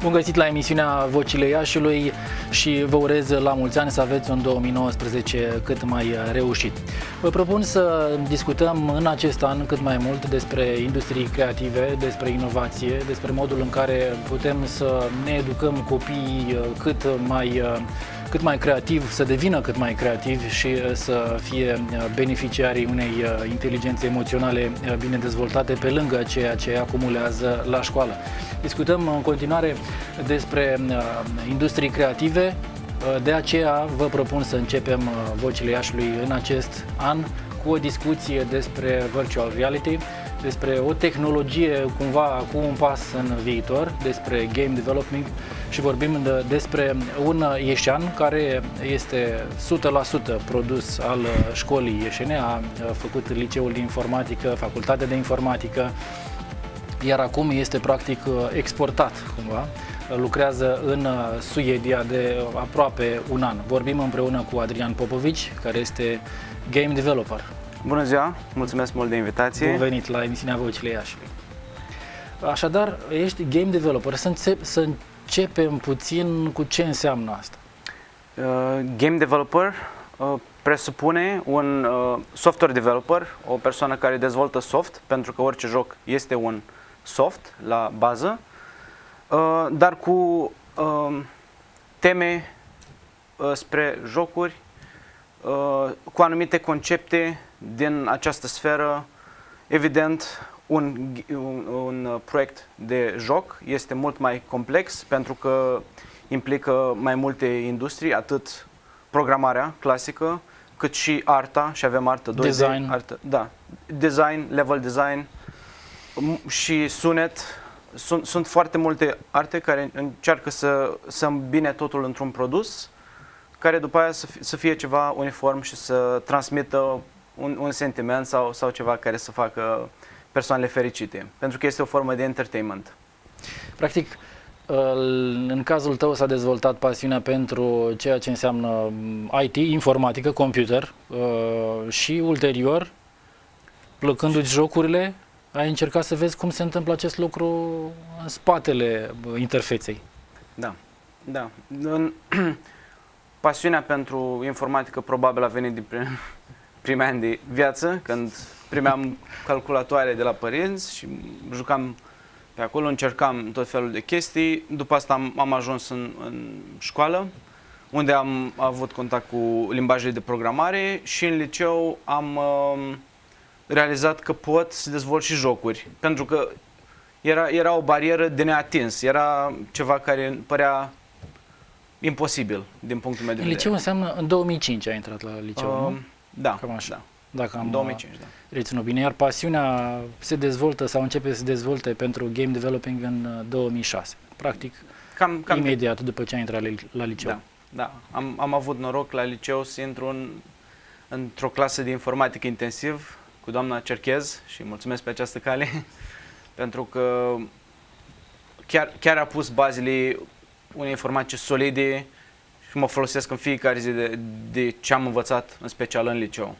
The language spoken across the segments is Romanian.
Bun găsit la emisiunea Vocile Iașiului și vă urez la mulți ani să aveți un 2019 cât mai reușit. Vă propun să discutăm în acest an cât mai mult despre industrii creative, despre inovație, despre modul în care putem să ne educăm copiii cât mai creativ, să devină cât mai creativi și să fie beneficiarii unei inteligențe emoționale bine dezvoltate pe lângă ceea ce acumulează la școală. Discutăm în continuare despre industrii creative, de aceea vă propun să începem Vocile Iașiului în acest an cu o discuție despre virtual reality, despre o tehnologie cumva cu un pas în viitor, despre game development și vorbim despre un ieșean care este 100% produs al școlii ieșene, a făcut liceul de informatică, facultatea de informatică, iar acum este practic exportat cumva. Lucrează în Suedia de aproape un an. Vorbim împreună cu Adrian Popovici, care este game developer. Bună ziua, mulțumesc mult de invitație. Bun venit la emisiunea Vocile Iașiului. Așadar, ești game developer. Să începem puțin cu ce înseamnă asta. Game developer presupune un software developer, o persoană care dezvoltă soft, pentru că orice joc este un soft la bază, dar cu teme spre jocuri, cu anumite concepte din această sferă. Evident, un proiect de joc este mult mai complex pentru că implică mai multe industrii, atât programarea clasică, cât și arta, și avem artă 2D, design. Artă, da, design, level design și sunet. Sunt foarte multe arte care încearcă să îmbine totul într-un produs, care după aia să fie ceva uniform și să transmită un sentiment sau ceva care să facă persoanele fericite, pentru că este o formă de entertainment. Practic, în cazul tău s-a dezvoltat pasiunea pentru ceea ce înseamnă IT, informatică, computer și ulterior, plăcându-ți jocurile, ai încercat să vezi cum se întâmplă acest lucru în spatele interfeței. Da, da. Pasiunea pentru informatică probabil a venit din primii ani de viață, când primeam calculatoare de la părinți și jucam pe acolo, încercam tot felul de chestii. După asta am ajuns în școală, unde am avut contact cu limbajele de programare, și în liceu am realizat că pot să dezvolt și jocuri, pentru că era o barieră de neatins, era ceva care părea imposibil din punctul meu de vedere. Liceu înseamnă în 2005 ai intrat la liceu, nu? Da, cam așa. Da. Dacă am 2005, da. reținut bine, iar pasiunea se dezvoltă sau începe să se dezvolte pentru game developing în 2006. Practic, cam imediat după ce ai intrat la liceu. Da, da. Am avut noroc la liceu să intru într-o clasă de informatică intensiv cu doamna Cerchez și mulțumesc pe această cale pentru că chiar a pus bazele unei informatice solide și mă folosesc în fiecare zi de ce am învățat, în special în liceu.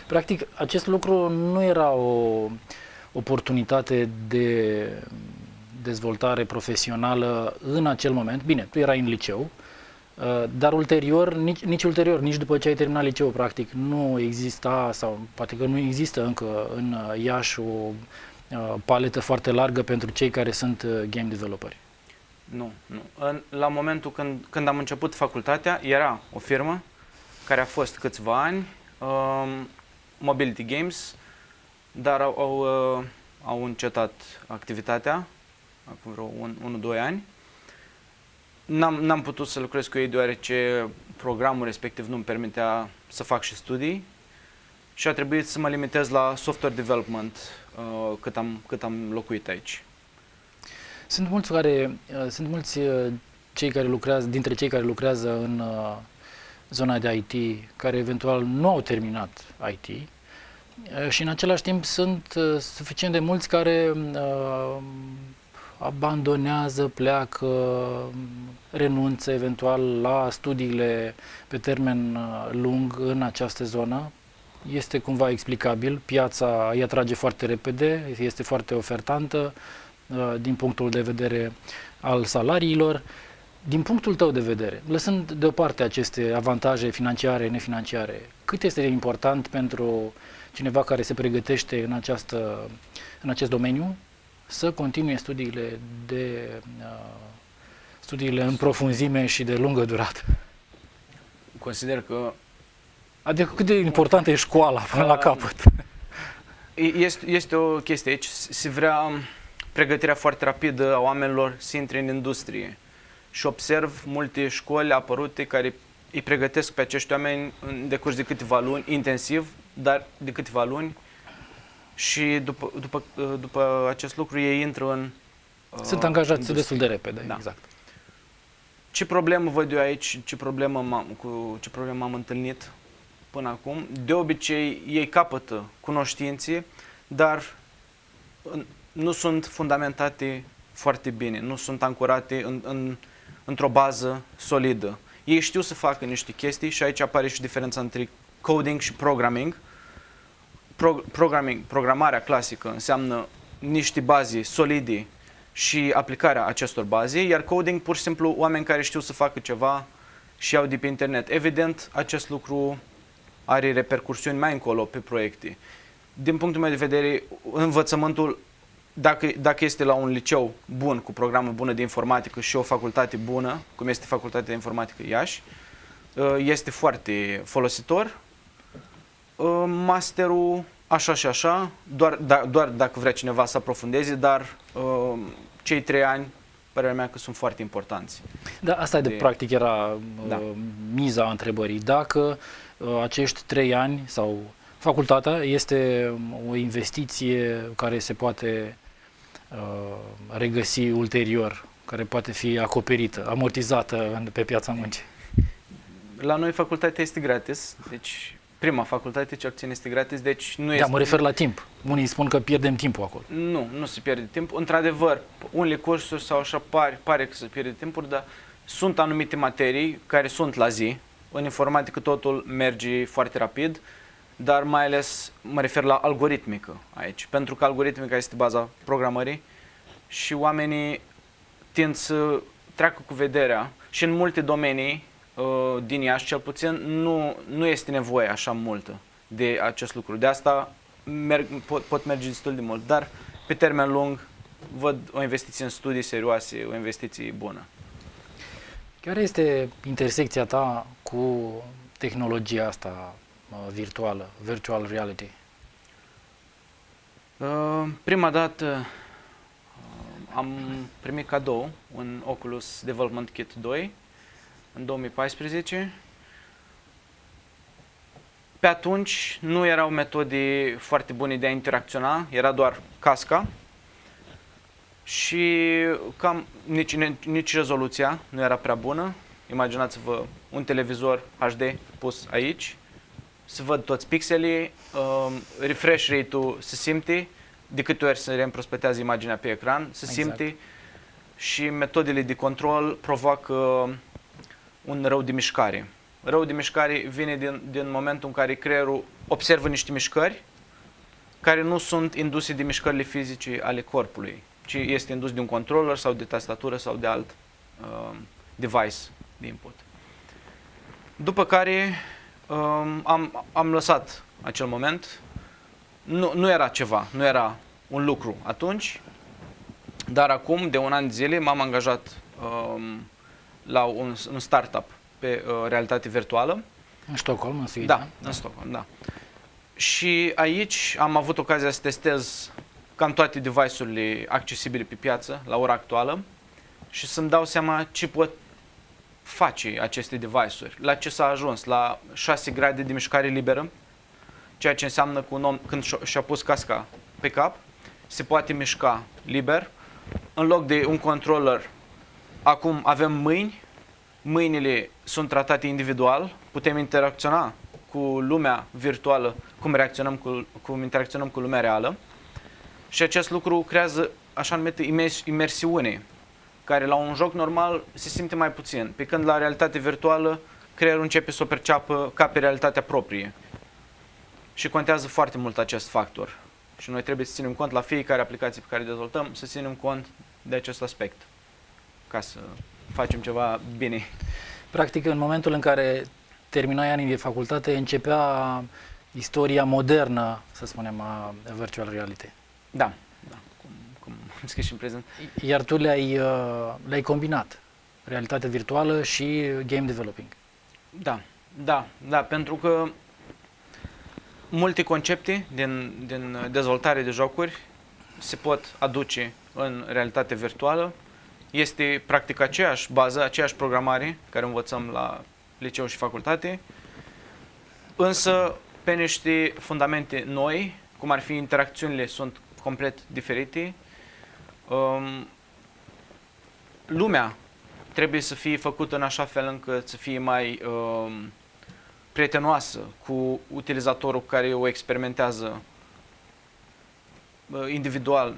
Practic, acest lucru nu era o oportunitate de dezvoltare profesională în acel moment. Bine, tu erai în liceu, dar ulterior, nici după ce ai terminat liceul, practic, nu exista, sau poate că nu există încă în Iași o paletă foarte largă pentru cei care sunt game developeri. Nu. La momentul când am început facultatea, era o firmă care a fost câțiva ani, Mobility Games, dar au încetat activitatea acum vreo 1-2 ani. N-am putut să lucrez cu ei deoarece programul respectiv nu-mi permitea să fac și studii și a trebuit să mă limitez la software development cât am locuit aici. Sunt mulți dintre cei care lucrează în zona de IT, care eventual nu au terminat IT și în același timp sunt suficient de mulți care abandonează, pleacă, renunță eventual la studiile pe termen lung în această zonă. Este cumva explicabil, piața îi atrage foarte repede, este foarte ofertantă din punctul de vedere al salariilor. Din punctul tău de vedere, lăsând deoparte aceste avantaje financiare, nefinanciare, cât este de important pentru cineva care se pregătește în acest domeniu să continue studiile în profunzime și de lungă durată? Consider că Adică cât de importantă e școala până la capăt? este o chestie aici. Se vrea pregătirea foarte rapidă a oamenilor să intre în industrie. Și observ multe școli apărute care îi pregătesc pe acești oameni în decurs de câteva luni, intensiv, dar de câteva luni. Și după acest lucru ei intră în Sunt angajați industrie. destul de repede, Da. exact. Ce problemă văd eu aici, cu ce problemă am întâlnit până acum? De obicei ei capătă cunoștințe, dar nu sunt fundamentate foarte bine, nu sunt ancorate într-o bază solidă. Ei știu să facă niște chestii și aici apare și diferența între coding și programming. Programarea clasică înseamnă niște baze solide și aplicarea acestor baze, iar coding pur și simplu oameni care știu să facă ceva și iau de pe internet. Evident, acest lucru are repercursiuni mai încolo pe proiecte. Din punctul meu de vedere, învățământul, dacă este la un liceu bun, cu programă bună de informatică și o facultate bună, cum este Facultatea de Informatică Iași, este foarte folositor. Masterul, așa și așa, doar dacă vrea cineva să aprofundeze, dar cei 3 ani, părerea mea că sunt foarte importanți. Da, asta practic era miza întrebării. Dacă acești 3 ani sau facultatea este o investiție care se poate regăsi ulterior, care poate fi acoperită, amortizată pe piața muncii. La noi facultatea este gratis, deci prima facultate ce obține este gratis, deci nu este... Da, mă refer la timp. Unii spun că pierdem timpul acolo. Nu se pierde timp. Într-adevăr, unele cursuri sau așa pare că se pierde timpul, dar sunt anumite materii care sunt la zi. În informatică totul merge foarte rapid, dar mai ales mă refer la algoritmică aici, pentru că algoritmica este baza programării și oamenii tind să treacă cu vederea și în multe domenii din Iași, cel puțin, nu este nevoie așa multă de acest lucru. De asta pot merge destul de mult, dar pe termen lung văd o investiție în studii serioase, o investiție bună. Care este intersecția ta cu tehnologia asta virtuală, virtual reality? Prima dată am primit cadou un Oculus Development Kit 2 în 2014. Pe atunci nu erau metode foarte bune de a interacționa, era doar casca și nici rezoluția nu era prea bună. Imaginați-vă un televizor HD pus aici, se văd toți pixelii, refresh rate-ul se simte, de câte ori se reîmprospătează imaginea pe ecran, se simte și metodele de control provoacă un rău de mișcare. Rău de mișcare vine din momentul în care creierul observă niște mișcări care nu sunt induse de mișcările fizice ale corpului, ci este indus de un controller sau de tastatură sau de alt device de input. După care am lăsat acel moment. Nu era ceva, nu era un lucru atunci, dar acum, de un an de zile, m-am angajat la un startup pe realitate virtuală. În Stockholm, în Suedia? Da, în Stockholm, da. Și aici am avut ocazia să testez cam toate device-urile accesibile pe piață la ora actuală și să-mi dau seama ce pot face aceste device-uri, la ce s-a ajuns, la 6 grade de mișcare liberă, ceea ce înseamnă că un om, când și-a pus casca pe cap, se poate mișca liber. În loc de un controller, acum avem mâini, mâinile sunt tratate individual, putem interacționa cu lumea virtuală cum interacționăm cu lumea reală și acest lucru creează așa numită imersiune, care la un joc normal se simte mai puțin, pe când la realitate virtuală creierul începe să o perceapă ca pe realitatea proprie. Și contează foarte mult acest factor. Și noi trebuie să ținem cont la fiecare aplicație pe care dezvoltăm, să ținem cont de acest aspect. ca să facem ceva bine. Practic, în momentul în care terminai anii de facultate, începea istoria modernă, să spunem, a virtual reality. Da, cum am scris și în prezent. Iar tu le-ai combinat, realitatea virtuală și game developing. Da, pentru că multe concepte din dezvoltare de jocuri se pot aduce în realitate virtuală. Este practic aceeași bază, aceeași programare care învățăm la liceu și facultate, însă pe niște fundamente noi, cum ar fi interacțiunile, sunt complet diferite. Lumea trebuie să fie făcută în așa fel încât să fie mai prietenoasă cu utilizatorul care o experimentează individual,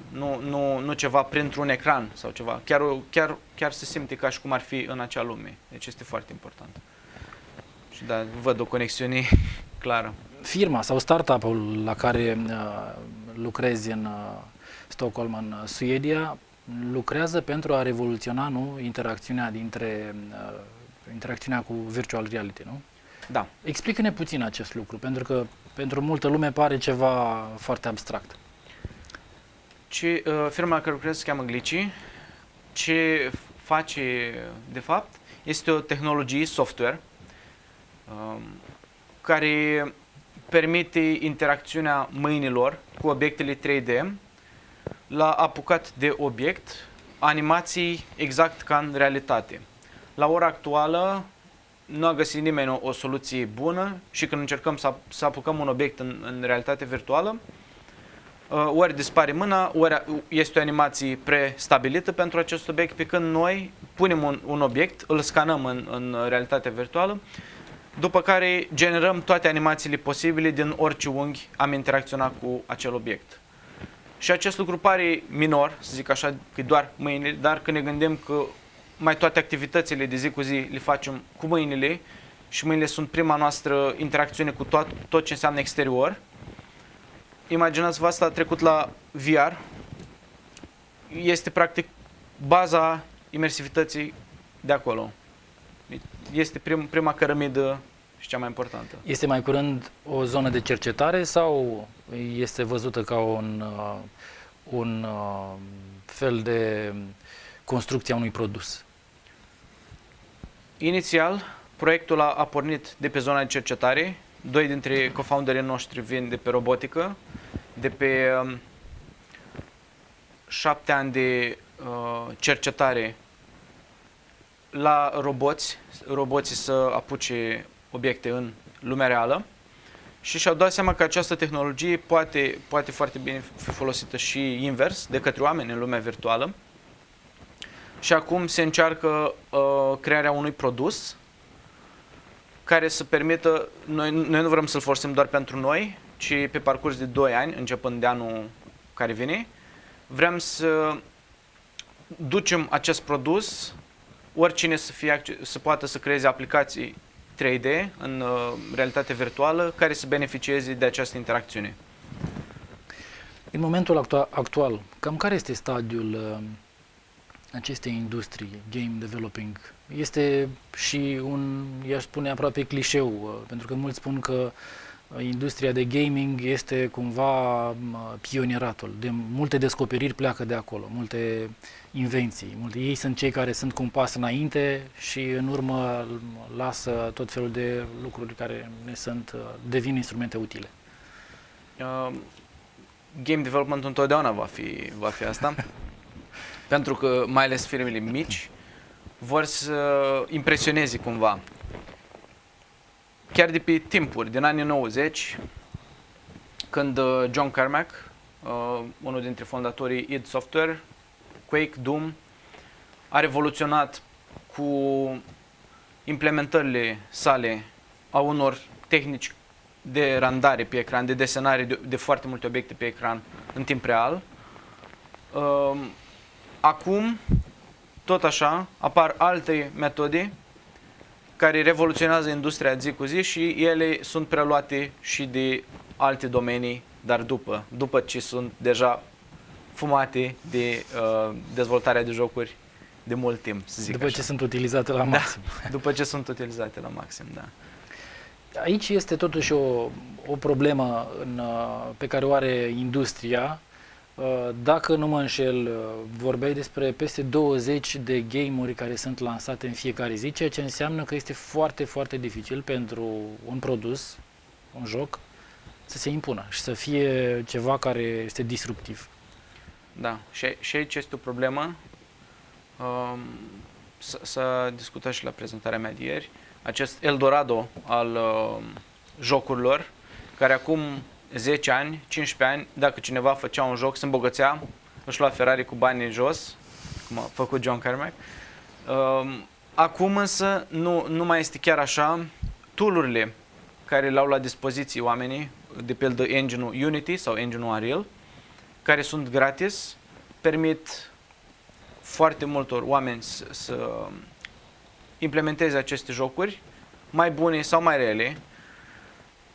nu ceva printr-un ecran sau ceva. Chiar se simte ca și cum ar fi în acea lume. Deci este foarte important. Și da, văd o conexiune clară. Firma sau startup-ul la care lucrezi în Stockholm, în Suedia, lucrează pentru a revoluționa, interacțiunea cu virtual reality, nu? Da. Explică-ne puțin acest lucru, pentru că pentru multă lume pare ceva foarte abstract. Firma la care lucrez se cheamă Glitchy. Ce face, de fapt, este o tehnologie software care permite interacțiunea mâinilor cu obiectele 3D la apucat de obiect, animații exact ca în realitate. La ora actuală nu a găsit nimeni o soluție bună și când încercăm să apucăm un obiect în realitate virtuală, ori dispare mâna, ori este o animație prestabilită pentru acest obiect, pe când noi punem un obiect, îl scanăm în realitatea virtuală, după care generăm toate animațiile posibile din orice unghi am interacționat cu acel obiect. Și acest lucru pare minor, să zic așa, că doar mâinile, dar când ne gândim că mai toate activitățile de zi cu zi le facem cu mâinile și mâinile sunt prima noastră interacțiune cu tot ce înseamnă exterior, imaginați-vă asta a trecut la VR, este practic baza imersivității de acolo. Este prima cărămidă și cea mai importantă. Este mai curând o zonă de cercetare sau este văzută ca un fel de construcție a unui produs? Inițial, proiectul a pornit de pe zona de cercetare. Doi dintre co-founderii noștri vin de pe robotică, de pe 7 ani de cercetare la roboții să apuce obiecte în lumea reală și și-au dat seama că această tehnologie poate foarte bine fi folosită și invers, de către oameni în lumea virtuală. Și acum se încearcă crearea unui produs care să permită, noi nu vrem să-l folosim doar pentru noi, ci pe parcurs de 2 ani, începând de anul care vine, vrem să ducem acest produs, oricine să poată să creeze aplicații 3D în realitate virtuală care să beneficieze de această interacțiune. În momentul actual, cam care este stadiul acestei industrii, game developing? Este și i-aș spune aproape clișeu, pentru că mulți spun că industria de gaming este cumva pionieratul. De multe descoperiri pleacă de acolo, multe invenții. Ei sunt cei care sunt cu un pas înainte și în urmă lasă tot felul de lucruri care devin instrumente utile. Game development întotdeauna va fi asta. Pentru că mai ales firmele mici vor să impresioneze cumva. Chiar de pe timpuri, din anii 90, când John Carmack, unul dintre fondatorii id Software, Quake, Doom, a revoluționat cu implementările sale a unor tehnici de randare pe ecran, de desenare de foarte multe obiecte pe ecran în timp real. Acum, tot așa, apar alte metode care revoluționează industria zi cu zi și ele sunt preluate și de alte domenii, dar după ce sunt deja fumate de dezvoltarea de jocuri de mult timp, să zic După așa. ce sunt utilizate la maxim. După ce sunt utilizate la maxim, da. Aici este totuși o problemă pe care o are industria. Dacă nu mă înșel, vorbeai despre peste 20 de game-uri care sunt lansate în fiecare zi, ceea ce înseamnă că este foarte, foarte dificil pentru un produs, un joc, să se impună și să fie ceva care este disruptiv. Da, și aici este o problemă. S-a discutat și la prezentarea mea de ieri. Acest Eldorado al jocurilor, care acum 10 ani, 15 ani, dacă cineva făcea un joc, se îmbogățea, își lua Ferrari cu banii jos, cum a făcut John Carmack. Acum însă nu mai este chiar așa. Tool-urile care le-au la dispoziție oamenii, de pildă engine-ul Unity sau engine-ul Unreal, care sunt gratis, permit foarte multor oameni să implementeze aceste jocuri, mai bune sau mai rele.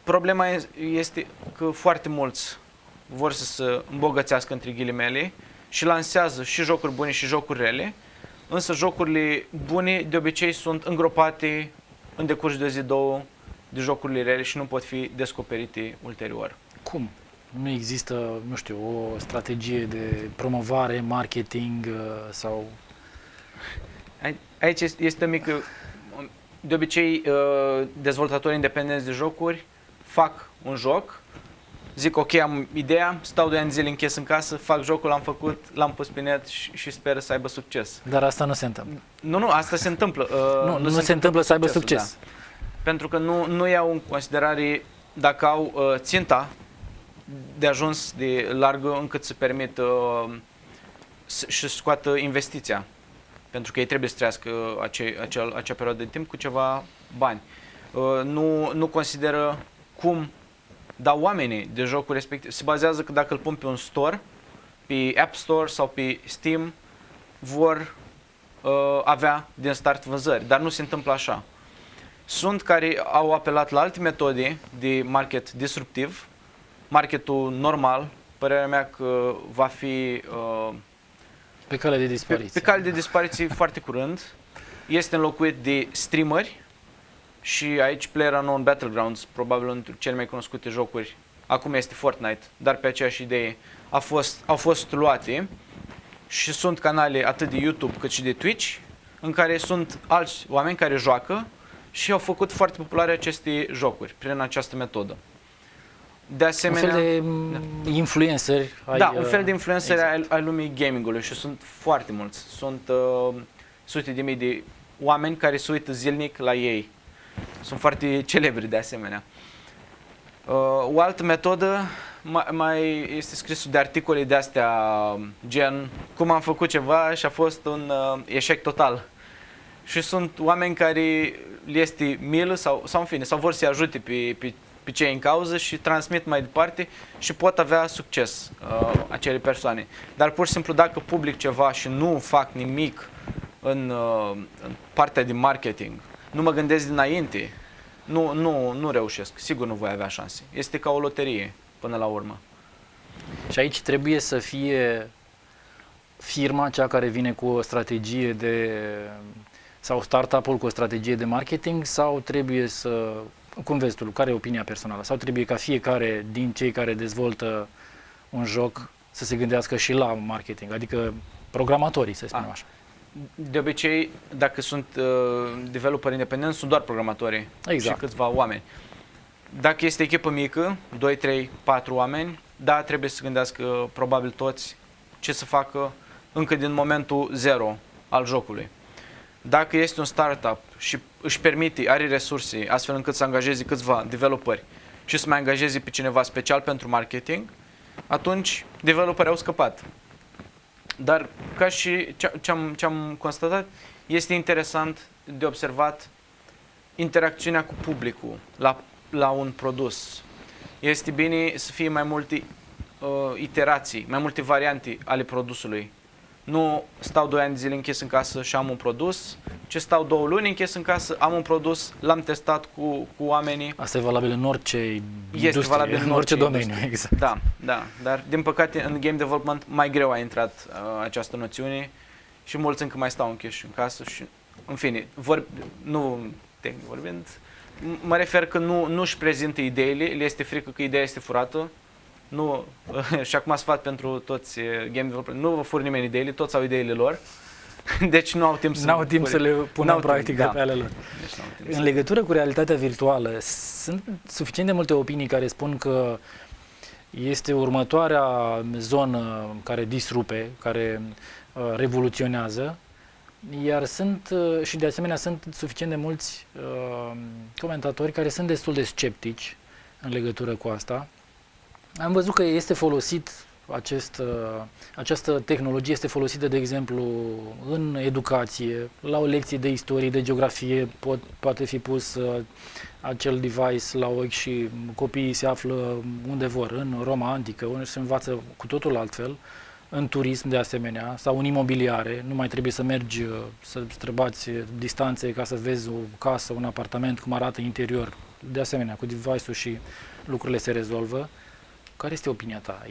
Problema este că foarte mulți vor să se îmbogățească între ghilimele și lansează și jocuri bune și jocuri rele, însă jocurile bune de obicei sunt îngropate în decurs de o zi, două de jocurile rele și nu pot fi descoperite ulterior. Cum? Nu există, nu știu, o strategie de promovare, marketing sau... Aici este mică... De obicei, dezvoltatorii independenți de jocuri fac un joc, zic ok, am ideea, stau 2 ani de zile închis în casă, fac jocul, l-am făcut, l-am pus pe net și sper să aibă succes. Dar asta nu se întâmplă. Nu, asta se întâmplă. Nu se întâmplă să aibă succes. Da. Pentru că nu iau în considerare dacă au ținta de ajuns de largă încât să permit și scoată investiția. Pentru că ei trebuie să trăiască acea perioadă de timp cu ceva bani. Nu consideră cum dau oamenii de jocul respectiv. Se bazează că dacă îl pun pe un store, pe App Store sau pe Steam, vor avea din start vânzări. Dar nu se întâmplă așa. Sunt care au apelat la alte metode de market disruptiv. Marketul normal, părerea mea că va fi pe cale de dispariție. Pe cale de dispariție foarte curând. Este înlocuit de streameri și aici PlayerUnknown Battlegrounds, probabil unul dintre cele mai cunoscute jocuri, acum este Fortnite, dar pe aceeași idee au fost luate și sunt canale atât de YouTube cât și de Twitch în care sunt alți oameni care joacă și au făcut foarte populare aceste jocuri prin această metodă. De asemenea, un fel de influenceri. Un fel de influenceri ai lumii gamingului și sunt foarte mulți. Sunt sute de mii de oameni care se uită zilnic la ei. Sunt foarte celebri de asemenea. O altă metodă mai este scrisul de articole de astea gen cum am făcut ceva și a fost un eșec total. Și sunt oameni care le este milă sau în fine, sau vor să-i ajute pe cei în cauză și transmit mai departe și pot avea succes acele persoane. Dar pur și simplu dacă public ceva și nu fac nimic în partea de marketing, nu mă gândesc dinainte, nu reușesc, sigur nu voi avea șanse. Este ca o loterie până la urmă. Și aici trebuie să fie firma cea care vine cu o strategie sau startup-ul cu o strategie de marketing sau trebuie să... Cum vezi tu, care e opinia personală? Sau trebuie ca fiecare din cei care dezvoltă un joc să se gândească și la marketing, adică programatorii, să spunem așa? De obicei, dacă sunt developeri independenți, sunt doar programatorii și câțiva oameni. Dacă este echipă mică, 2, 3, 4 oameni, da, trebuie să gândească probabil toți ce să facă încă din momentul zero al jocului. Dacă este un startup și își permite, are resurse, astfel încât să angajeze câțiva developeri și să mai angajeze pe cineva special pentru marketing, atunci developerii au scăpat. Dar ca și ce am constatat, este interesant de observat interacțiunea cu publicul la un produs. Este bine să fie mai multe iterații, mai multe variante ale produsului. Nu stau 2 ani de zile închis în casă și am un produs, ci stau 2 luni închis în casă, am un produs, l-am testat cu oamenii. Asta e valabil în orice industrie, valabil în orice domeniu, exact. Da, dar din păcate în game development mai greu a intrat această noțiune și mulți încă mai stau închiși în casă și, în fine, nu tehnic vorbind, mă refer că nu își prezintă ideile, le este frică că ideea este furată. Nu, și acum sfat pentru toți game developeri, nu vă fur nimeni ideile, toți au ideile lor. Deci nu au timp să le pună în practică pe ale lor. Deci în legătură cu realitatea virtuală, sunt suficient de multe opinii care spun că este următoarea zonă care disrupe, care revoluționează, iar și de asemenea sunt suficient de mulți comentatori care sunt destul de sceptici în legătură cu asta. Am văzut că este folosit această tehnologie este folosită, de exemplu, în educație, la o lecție de istorie, de geografie, poate fi pus acel device la ochi și copiii se află unde vor, în Roma antică, unde se învață cu totul altfel, în turism de asemenea, sau în imobiliare, nu mai trebuie să mergi să străbați distanțe ca să vezi o casă, un apartament, cum arată interior, de asemenea, cu device-ul și lucrurile se rezolvă. Care este opinia ta?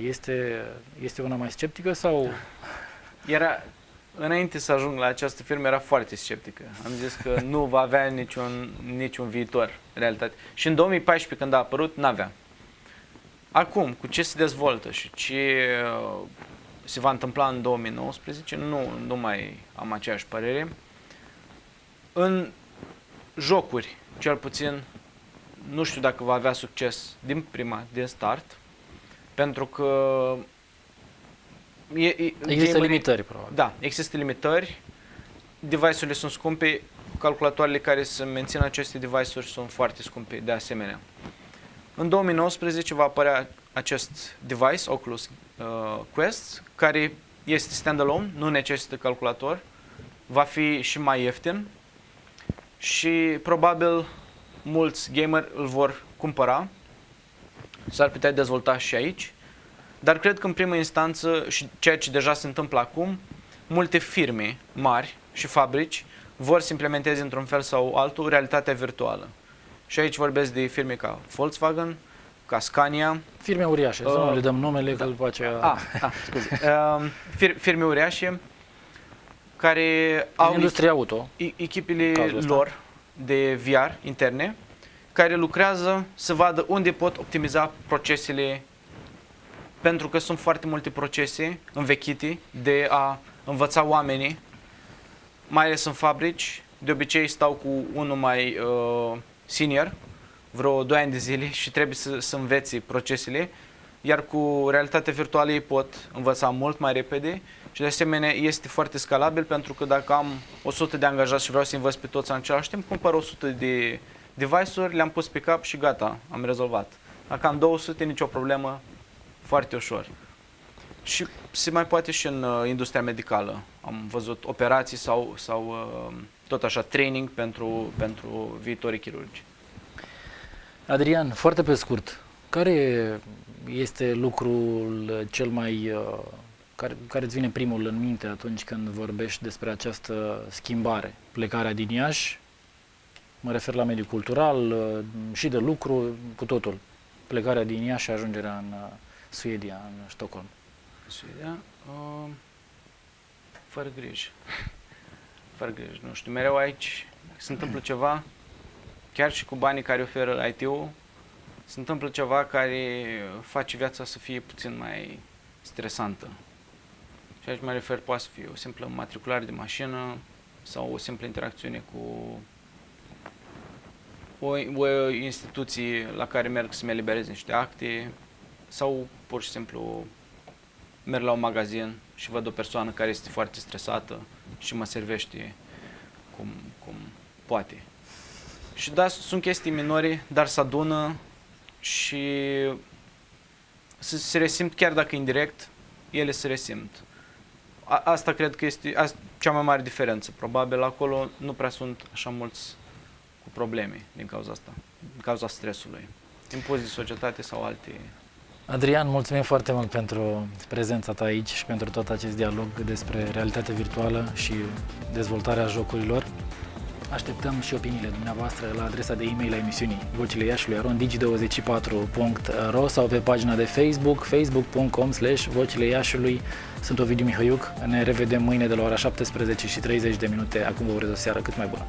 Este una mai sceptică sau... Înainte să ajung la această firmă, era foarte sceptică. Am zis că nu va avea niciun viitor, în realitate. Și în 2014, când a apărut, n-avea. Acum, cu ce se dezvoltă și ce se va întâmpla în 2019, nu mai am aceeași părere. În jocuri, cel puțin, nu știu dacă va avea succes din start, pentru că există limitări, probabil. Da, există limitări, device-urile sunt scumpe, calculatoarele care să mențină aceste device-uri sunt foarte scumpe de asemenea. În 2019 va apărea acest device, Oculus Quest, care este standalone, nu necesită calculator, va fi și mai ieftin și probabil mulți gameri îl vor cumpăra. S-ar putea dezvolta și aici, dar cred că în primă instanță, și ceea ce deja se întâmplă acum, multe firme mari și fabrici vor să implementeze într-un fel sau altul realitatea virtuală. Și aici vorbesc de firme ca Volkswagen, ca Scania. Firme uriașe, să nu le dăm numele, că după aceea... scuze. Firme uriașe care au industria auto, echipele lor de VR interne, care lucrează să vadă unde pot optimiza procesele, pentru că sunt foarte multe procese învechite de a învăța oamenii, mai ales în fabrici. De obicei stau cu unul mai senior, vreo 2 ani de zile și trebuie să învețe procesele, iar cu realitatea virtuală ei pot învăța mult mai repede și de asemenea este foarte scalabil, pentru că dacă am 100 de angajați și vreau să învăț pe toți în același timp, cumpăr 100 de device-uri, le-am pus pe cap și gata, am rezolvat. Dacă am 200, nicio problemă, foarte ușor. Și se mai poate și în industria medicală. Am văzut operații sau tot așa training pentru viitorii chirurgi. Adrian, foarte pe scurt, care este lucrul cel mai care îți vine primul în minte atunci când vorbești despre această schimbare, plecarea din Iași? Mă refer la mediul cultural și de lucru, cu totul. Plecarea din Iași și ajungerea în Suedia, în Stockholm. Suedia? Fără grijă. Fără grijă. Nu știu, mereu aici se întâmplă ceva, chiar și cu banii care oferă IT-ul, se întâmplă ceva care face viața să fie puțin mai stresantă. Și aici mă refer, poate să fie o simplă matriculare de mașină sau o simplă interacțiune cu o instituție la care merg să-mi eliberez niște acte sau pur și simplu merg la un magazin și văd o persoană care este foarte stresată și mă servește cum poate. Și da, sunt chestii minore, dar se adună și se resimt, chiar dacă indirect, ele se resimt. Asta cred că este cea mai mare diferență. Probabil acolo nu prea sunt așa mulți cu probleme din cauza asta, din cauza stresului, impus de societate sau alte. Adrian, mulțumim foarte mult pentru prezența ta aici și pentru tot acest dialog despre realitatea virtuală și dezvoltarea jocurilor. Așteptăm și opiniile dumneavoastră la adresa de e-mail a emisiunii Vocile Iașului digi24.ro sau pe pagina de Facebook, facebook.com/Vocile Iașului. Sunt Ovidiu Mihăiuc, ne revedem mâine de la ora 17:30. Acum vă urez o seară cât mai bună.